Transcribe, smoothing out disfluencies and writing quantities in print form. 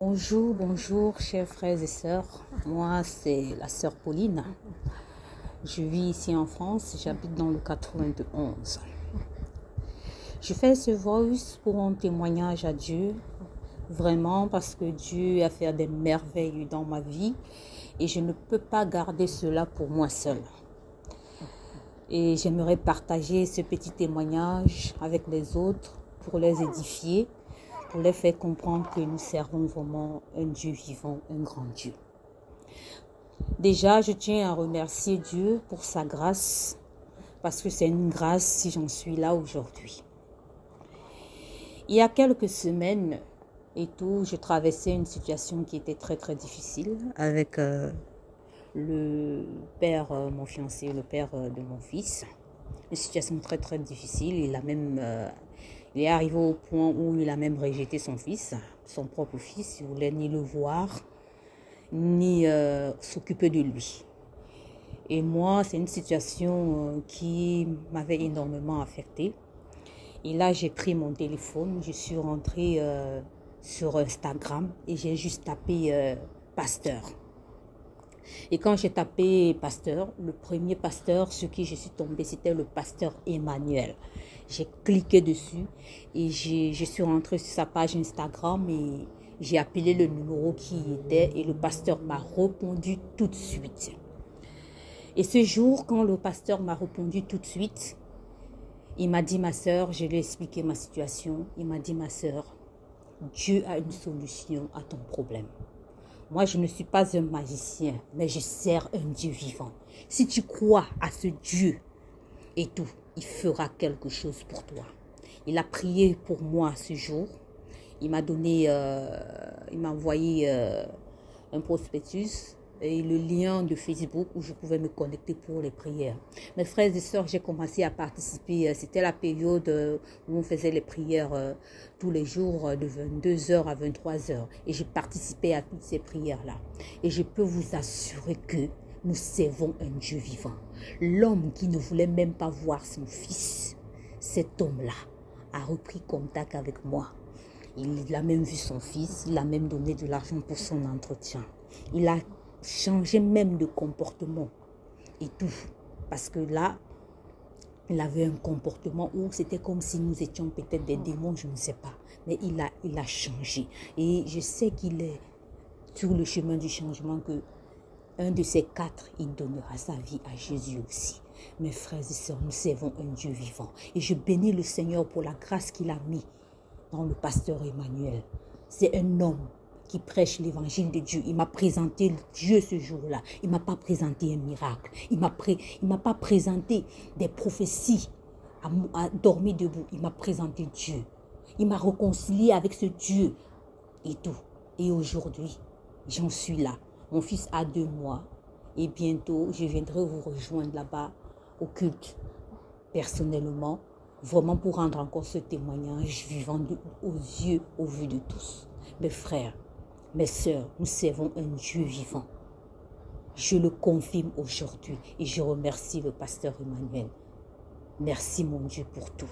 Bonjour, chers frères et sœurs. Moi, c'est la sœur Pauline. Je vis ici en France, j'habite dans le 91. Je fais ce voice pour un témoignage à Dieu, vraiment parce que Dieu a fait des merveilles dans ma vie et je ne peux pas garder cela pour moi seule. Et j'aimerais partager ce petit témoignage avec les autres pour les édifier, pour les faire comprendre que nous servons vraiment un Dieu vivant, un grand Dieu. Déjà, je tiens à remercier Dieu pour sa grâce, parce que c'est une grâce si j'en suis là aujourd'hui. Il y a quelques semaines et tout, je traversais une situation qui était très très difficile avec le père, mon fiancé, le père de mon fils. Une situation très très difficile. Il est arrivé au point où il a même rejeté son fils, son propre fils. Il ne voulait ni le voir, ni s'occuper de lui. Et moi, c'est une situation qui m'avait énormément affectée. Et là, j'ai pris mon téléphone, je suis rentrée sur Instagram et j'ai juste tapé pasteur. Et quand j'ai tapé pasteur, le premier pasteur sur qui je suis tombée, c'était le pasteur Emmanuel. J'ai cliqué dessus et je suis rentrée sur sa page Instagram et j'ai appelé le numéro qui y était et le pasteur m'a répondu tout de suite. Et ce jour, quand le pasteur m'a répondu tout de suite, il m'a dit, ma sœur, je lui ai expliqué ma situation. Il m'a dit, ma sœur, Dieu a une solution à ton problème. Moi, je ne suis pas un magicien, mais je sers un Dieu vivant. Si tu crois à ce Dieu et tout, il fera quelque chose pour toi. Il a prié pour moi ce jour. Il m'a envoyé un prospectus et le lien de Facebook où je pouvais me connecter pour les prières. Mes frères et sœurs, j'ai commencé à participer. C'était la période où on faisait les prières tous les jours de 22h à 23h. Et j'ai participé à toutes ces prières-là. Et je peux vous assurer que nous servons un Dieu vivant. L'homme qui ne voulait même pas voir son fils, cet homme-là, a repris contact avec moi. Il a même vu son fils, il a même donné de l'argent pour son entretien. Il a changé même de comportement et tout. Parce que là, il avait un comportement où c'était comme si nous étions peut-être des démons, je ne sais pas. Mais il a changé. Et je sais qu'il est sur le chemin du changement, que un de ces quatre, il donnera sa vie à Jésus aussi. Mes frères et sœurs, nous servons un Dieu vivant. Et je bénis le Seigneur pour la grâce qu'il a mis dans le pasteur Emmanuel. C'est un homme qui prêche l'évangile de Dieu. Il m'a présenté Dieu ce jour-là. Il ne m'a pas présenté un miracle. Il ne m'a pas présenté des prophéties à dormir debout. Il m'a présenté Dieu. Il m'a réconcilié avec ce Dieu et tout. Et aujourd'hui, j'en suis là. Mon fils a 2 mois et bientôt, je viendrai vous rejoindre là-bas au culte personnellement, vraiment pour rendre encore ce témoignage vivant aux yeux, au vu de tous. Mes frères, mes sœurs, nous servons un Dieu vivant. Je le confirme aujourd'hui et je remercie le pasteur Emmanuel. Merci mon Dieu pour tout.